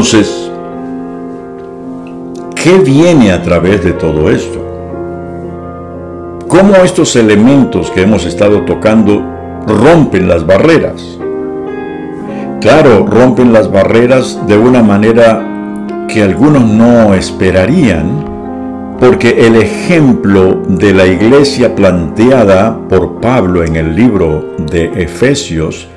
Entonces, ¿qué viene a través de todo esto? ¿Cómo estos elementos que hemos estado tocando rompen las barreras? Claro, rompen las barreras de una manera que algunos no esperarían, porque el ejemplo de la iglesia planteada por Pablo en el libro de Efesios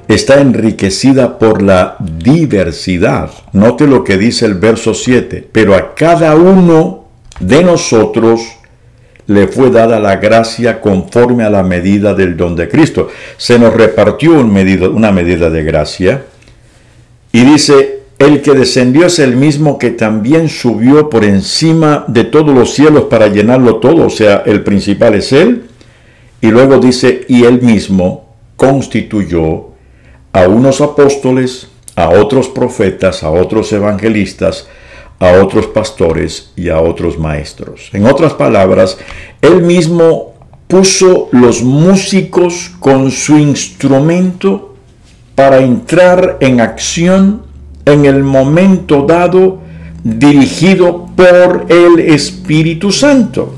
está enriquecida por la diversidad. Note lo que dice el verso 7, pero a cada uno de nosotros le fue dada la gracia conforme a la medida del don de Cristo. Se nos repartió una medida de gracia, y dice, el que descendió es el mismo que también subió por encima de todos los cielos para llenarlo todo. O sea, el principal es Él. Y luego dice, y Él mismo constituyó a unos apóstoles, a otros profetas, a otros evangelistas, a otros pastores y a otros maestros. En otras palabras, Él mismo puso los músicos con su instrumento para entrar en acción en el momento dado, dirigido por el Espíritu Santo.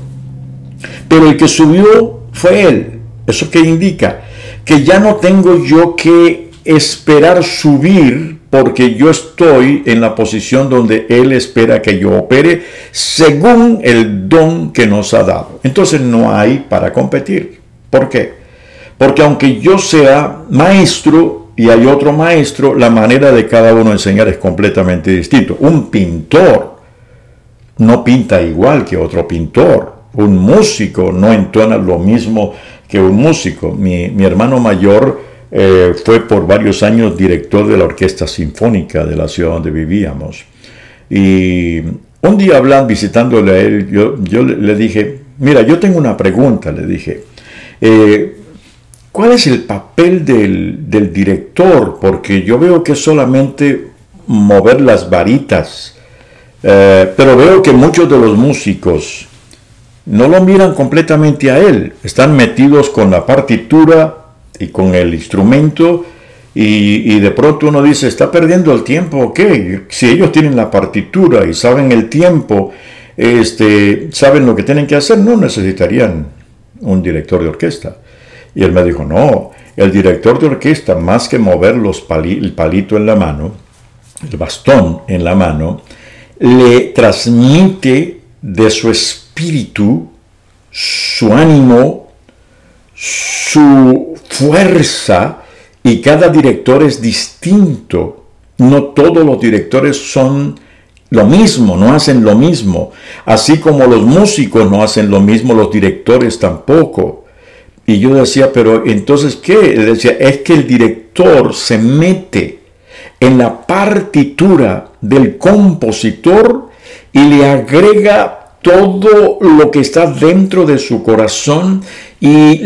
Pero el que subió fue Él. ¿Eso qué indica? Que ya no tengo yo que esperar subir, porque yo estoy en la posición donde Él espera que yo opere según el don que nos ha dado. Entonces no hay para competir. ¿Por qué? Porque aunque yo sea maestro y hay otro maestro, la manera de cada uno de enseñar es completamente distinto. Un pintor no pinta igual que otro pintor. Un músico no entona lo mismo que un músico. Mi hermano mayor fue por varios años director de la Orquesta Sinfónica de la ciudad donde vivíamos. Y un día visitándole a él, yo le dije, mira, yo tengo una pregunta, le dije. ¿Cuál es el papel del director? Porque yo veo que es solamente mover las varitas, pero veo que muchos de los músicos no lo miran completamente a él. Están metidos con la partitura y con el instrumento, y de pronto uno dice, ¿está perdiendo el tiempo o qué? Si ellos tienen la partitura y saben el tiempo, saben lo que tienen que hacer, no necesitarían un director de orquesta. Y él me dijo, no, el director de orquesta, más que mover el palito en la mano, el bastón en la mano, le transmite de su espíritu, su ánimo, su fuerza, y cada director es distinto. No todos los directores son lo mismo, no hacen lo mismo. Así como los músicos no hacen lo mismo, los directores tampoco. Y yo decía, pero entonces, ¿qué? Él decía, es que el director se mete en la partitura del compositor y le agrega todo lo que está dentro de su corazón, y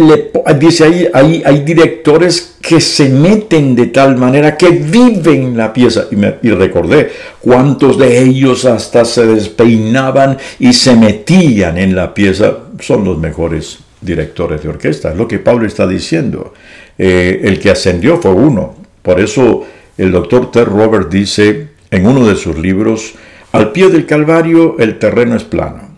dice ahí hay directores que se meten de tal manera que viven la pieza. Y recordé cuántos de ellos hasta se despeinaban y se metían en la pieza. Son los mejores directores de orquesta. Es lo que Pablo está diciendo. El que ascendió fue uno. Por eso el doctor T. Roberts dice en uno de sus libros, al pie del Calvario el terreno es plano.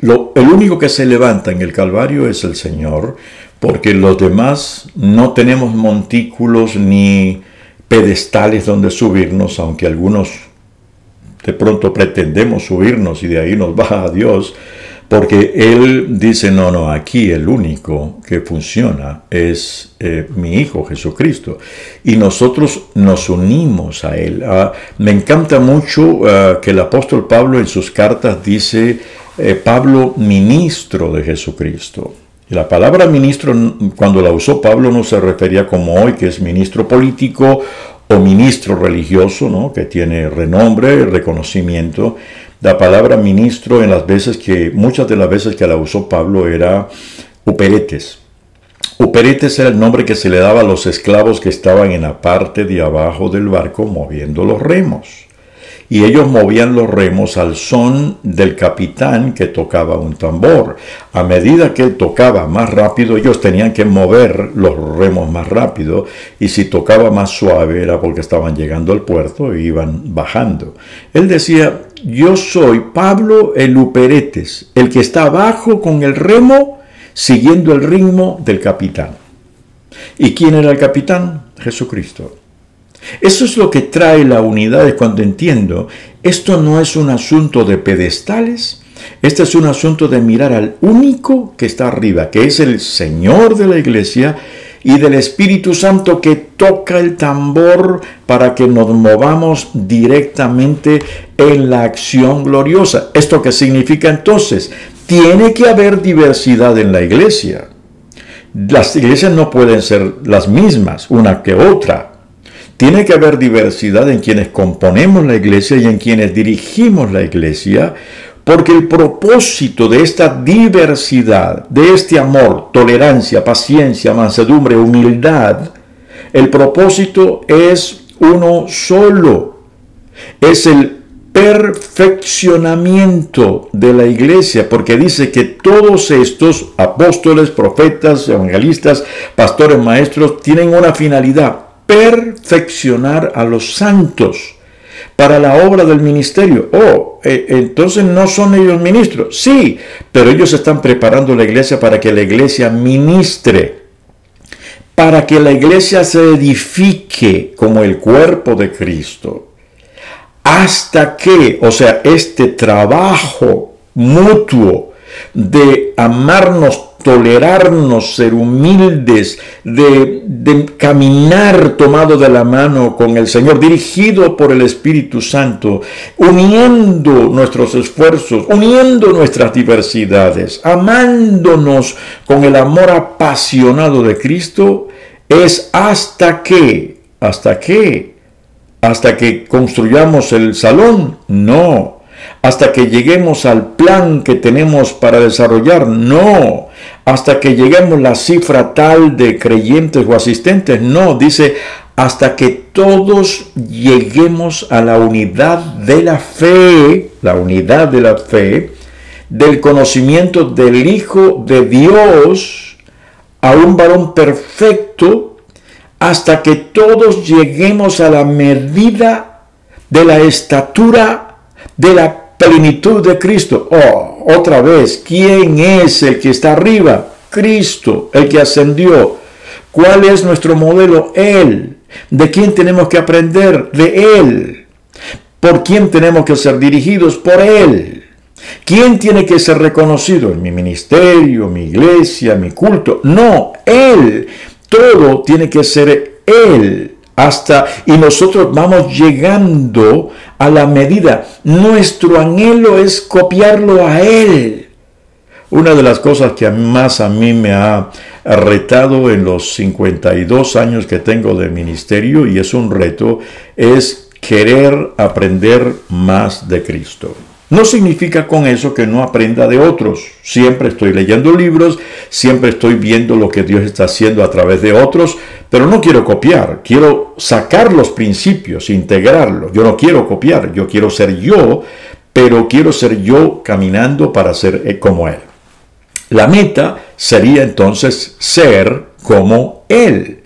El único que se levanta en el Calvario es el Señor, porque los demás no tenemos montículos ni pedestales donde subirnos, aunque algunos de pronto pretendemos subirnos y de ahí nos baja a Dios, porque Él dice, no, aquí el único que funciona es mi Hijo Jesucristo. Y nosotros nos unimos a Él. Me encanta mucho que el apóstol Pablo en sus cartas dice, Pablo, ministro de Jesucristo. Y la palabra ministro, cuando la usó Pablo, no se refería como hoy, que es ministro político o ministro religioso, ¿no? Que tiene renombre, reconocimiento. La palabra ministro, muchas de las veces que la usó Pablo, era uperetes. Uperetes era el nombre que se le daba a los esclavos que estaban en la parte de abajo del barco moviendo los remos. y ellos movían los remos al son del capitán que tocaba un tambor. A medida que él tocaba más rápido, ellos tenían que mover los remos más rápido, y si tocaba más suave era porque estaban llegando al puerto e iban bajando. Él decía: yo soy Pablo el Luperetes, el que está abajo con el remo siguiendo el ritmo del capitán. ¿Y quién era el capitán? Jesucristo. Eso es lo que trae la unidad, es cuando entiendo, esto no es un asunto de pedestales, este es un asunto de mirar al único que está arriba, que es el Señor de la iglesia, y del Espíritu Santo que toca el tambor para que nos movamos directamente en la acción gloriosa. ¿Esto qué significa entonces? Tiene que haber diversidad en la iglesia. Las iglesias no pueden ser las mismas, una que otra. Tiene que haber diversidad en quienes componemos la iglesia y en quienes dirigimos la iglesia, porque el propósito de esta diversidad, de este amor, tolerancia, paciencia, mansedumbre, humildad, el propósito es uno solo. Es el perfeccionamiento de la iglesia, porque dice que todos estos apóstoles, profetas, evangelistas, pastores, maestros, tienen una finalidad: perfeccionar a los santos para la obra del ministerio. Entonces no son ellos ministros. Sí, pero ellos están preparando la iglesia para que la iglesia ministre, para que la iglesia se edifique como el cuerpo de Cristo. Hasta que, este trabajo mutuo de amarnos, tolerarnos, ser humildes, de caminar tomado de la mano con el Señor, dirigido por el Espíritu Santo, uniendo nuestros esfuerzos, uniendo nuestras diversidades, amándonos con el amor apasionado de Cristo, es hasta que construyamos el salón. No. Hasta que lleguemos al plan que tenemos para desarrollar. No. Hasta que lleguemos a la cifra tal de creyentes o asistentes. No. Dice, hasta que todos lleguemos a la unidad de la fe, del conocimiento del Hijo de Dios, a un varón perfecto, hasta que todos lleguemos a la medida de la estatura de la plenitud de Cristo. Otra vez, ¿quién es el que está arriba? Cristo, el que ascendió. ¿Cuál es nuestro modelo? Él. ¿De quién tenemos que aprender? De Él. ¿Por quién tenemos que ser dirigidos? Por Él. ¿Quién tiene que ser reconocido? En mi ministerio, mi iglesia, mi culto. No, Él. Todo tiene que ser Él. Y nosotros vamos llegando a la medida. Nuestro anhelo es copiarlo a Él. Una de las cosas que más a mí me ha retado en los 52 años que tengo de ministerio, y es un reto, es querer aprender más de Cristo. No significa con eso que no aprenda de otros. Siempre estoy leyendo libros, siempre estoy viendo lo que Dios está haciendo a través de otros, pero no quiero copiar. Quiero sacar los principios, integrarlos. Yo no quiero copiar, yo quiero ser yo, pero quiero ser yo caminando para ser como Él. La meta sería entonces ser como Él.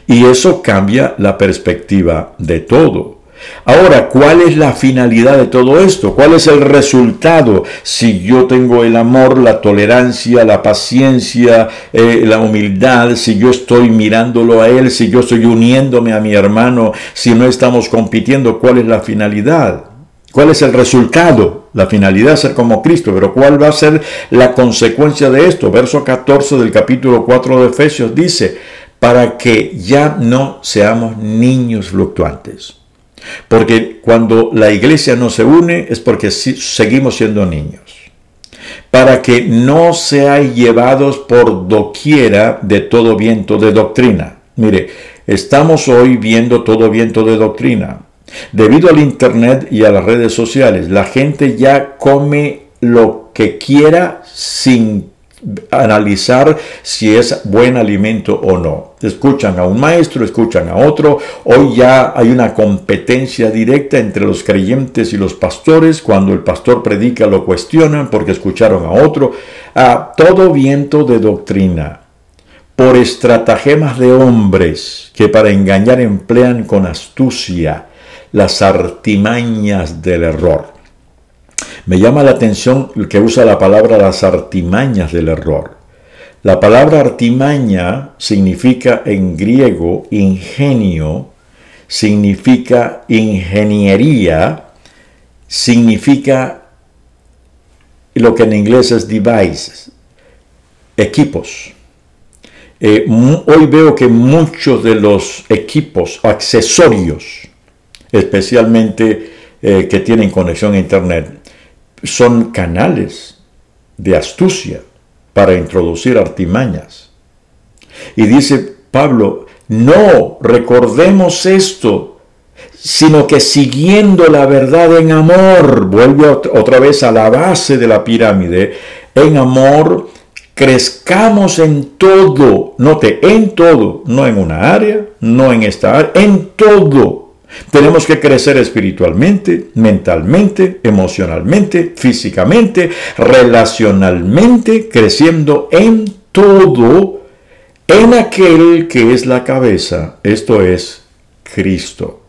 Y eso cambia la perspectiva de todo. Ahora, ¿cuál es la finalidad de todo esto? ¿Cuál es el resultado? Si yo tengo el amor, la tolerancia, la paciencia, la humildad, si yo estoy mirándolo a Él, si yo estoy uniéndome a mi hermano, si no estamos compitiendo, ¿cuál es la finalidad? ¿Cuál es el resultado? La finalidad es ser como Cristo, pero ¿cuál va a ser la consecuencia de esto? Verso 14 del capítulo 4 de Efesios dice, para que ya no seamos niños fluctuantes. Porque cuando la iglesia no se une es porque seguimos siendo niños. Para que no seáis llevados por doquiera de todo viento de doctrina. Mire, estamos hoy viendo todo viento de doctrina. Debido al internet y a las redes sociales, la gente ya come lo que quiera sin analizar si es buen alimento o no. Escuchan a un maestro, escuchan a otro. Hoy ya hay una competencia directa entre los creyentes y los pastores. Cuando el pastor predica lo cuestionan porque escucharon a otro. A todo viento de doctrina, por estratagemas de hombres que para engañar emplean con astucia las artimañas del error. Me llama la atención el que usa la palabra las artimañas del error. La palabra artimaña significa en griego ingenio, significa ingeniería, significa lo que en inglés es devices, equipos. Hoy veo que muchos de los equipos, accesorios, especialmente que tienen conexión a internet, son canales de astucia para introducir artimañas. Y dice Pablo, no recordemos esto, sino que siguiendo la verdad en amor, vuelve otra vez a la base de la pirámide, en amor, crezcamos en todo, note, en todo, no en una área, no en esta área, en todo. Tenemos que crecer espiritualmente, mentalmente, emocionalmente, físicamente, relacionalmente, creciendo en todo, en aquel que es la cabeza, esto es Cristo,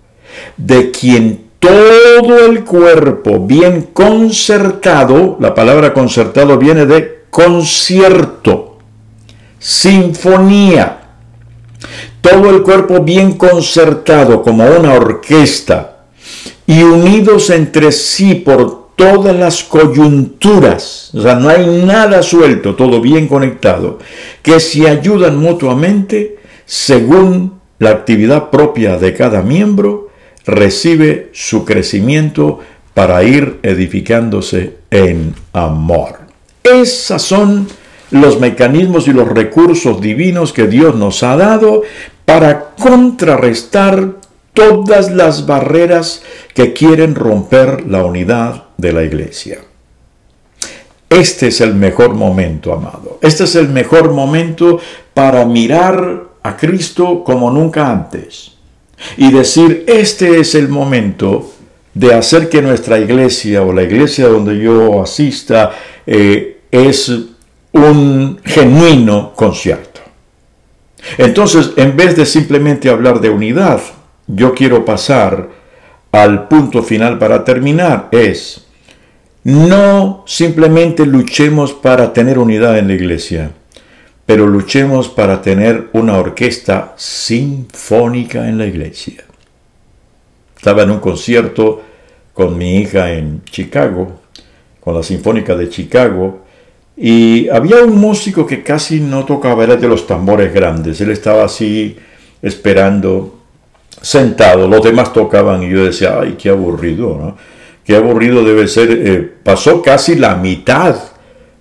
de quien todo el cuerpo bien concertado, la palabra concertado viene de concierto, sinfonía, todo el cuerpo bien concertado como una orquesta y unidos entre sí por todas las coyunturas, o sea, no hay nada suelto, todo bien conectado, que se ayudan mutuamente según la actividad propia de cada miembro, recibe su crecimiento para ir edificándose en amor. Esas son los mecanismos y los recursos divinos que Dios nos ha dado para contrarrestar todas las barreras que quieren romper la unidad de la iglesia. Este es el mejor momento, amado. Este es el mejor momento para mirar a Cristo como nunca antes y decir, este es el momento de hacer que nuestra iglesia o la iglesia donde yo asista es un genuino concierto. Entonces, en vez de simplemente hablar de unidad, yo quiero pasar al punto final para terminar. Es, no simplemente luchemos para tener unidad en la iglesia, pero luchemos para tener una orquesta sinfónica en la iglesia. Estaba en un concierto con mi hija en Chicago, con la Sinfónica de Chicago, y había un músico que casi no tocaba, era de los tambores grandes. Él estaba así esperando, sentado, los demás tocaban y yo decía, ay, qué aburrido, ¿no? Qué aburrido debe ser. Pasó casi la mitad,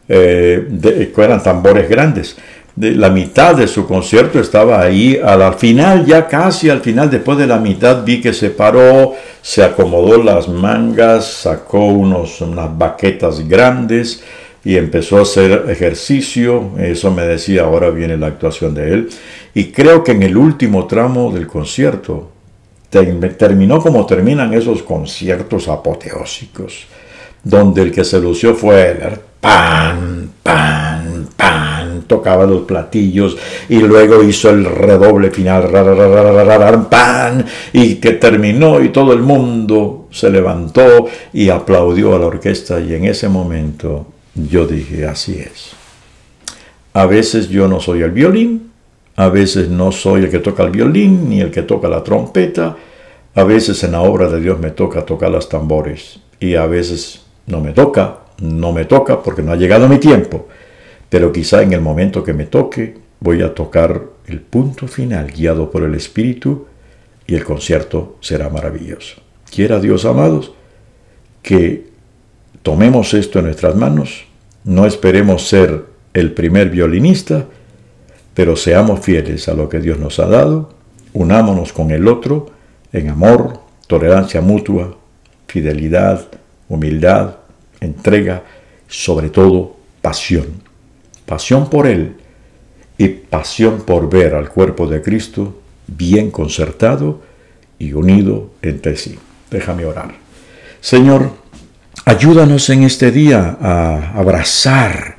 eran tambores grandes, la mitad de su concierto estaba ahí. Al final, ya casi al final, después de la mitad, vi que se paró, se acomodó las mangas, sacó unas baquetas grandes y empezó a hacer ejercicio. Eso me decía, ahora viene la actuación de él. Y creo que en el último tramo del concierto terminó como terminan esos conciertos apoteósicos, donde el que se lució fue él. Pan, pan, pan, tocaba los platillos y luego hizo el redoble final, pan, y que terminó y todo el mundo se levantó y aplaudió a la orquesta. Y en ese momento yo dije, así es. A veces yo no soy el violín, a veces no soy el que toca el violín ni el que toca la trompeta, a veces en la obra de Dios me toca tocar los tambores y a veces no me toca porque no ha llegado mi tiempo, pero quizá en el momento que me toque voy a tocar el punto final guiado por el Espíritu y el concierto será maravilloso. Quiera Dios, amados, que tomemos esto en nuestras manos, no esperemos ser el primer violinista, pero seamos fieles a lo que Dios nos ha dado, unámonos con el otro en amor, tolerancia mutua, fidelidad, humildad, entrega, sobre todo pasión pasión por Él y pasión por ver al cuerpo de Cristo bien concertado y unido entre sí. Déjame orar. Señor, ayúdanos en este día a abrazar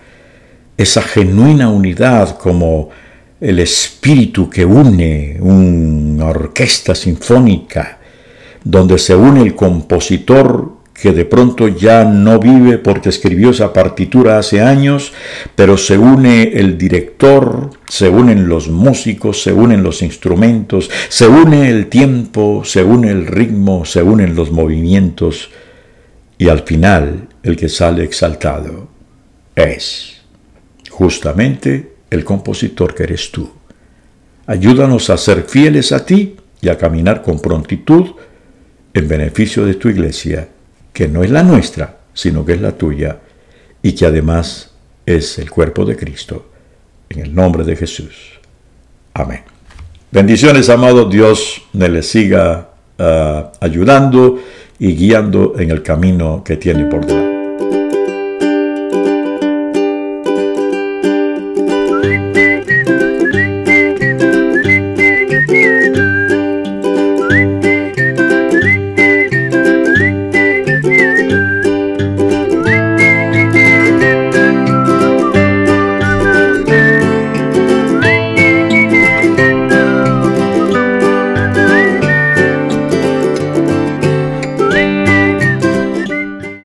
esa genuina unidad como el espíritu que une una orquesta sinfónica, donde se une el compositor que de pronto ya no vive porque escribió esa partitura hace años, pero se une el director, se unen los músicos, se unen los instrumentos, se une el tiempo, se une el ritmo, se unen los movimientos, y al final el que sale exaltado es justamente el compositor que eres tú. Ayúdanos a ser fieles a ti y a caminar con prontitud en beneficio de tu iglesia, que no es la nuestra, sino que es la tuya, y que además es el cuerpo de Cristo. En el nombre de Jesús. Amén. Bendiciones, amados. Dios me les siga ayudando y guiando en el camino que tiene por delante.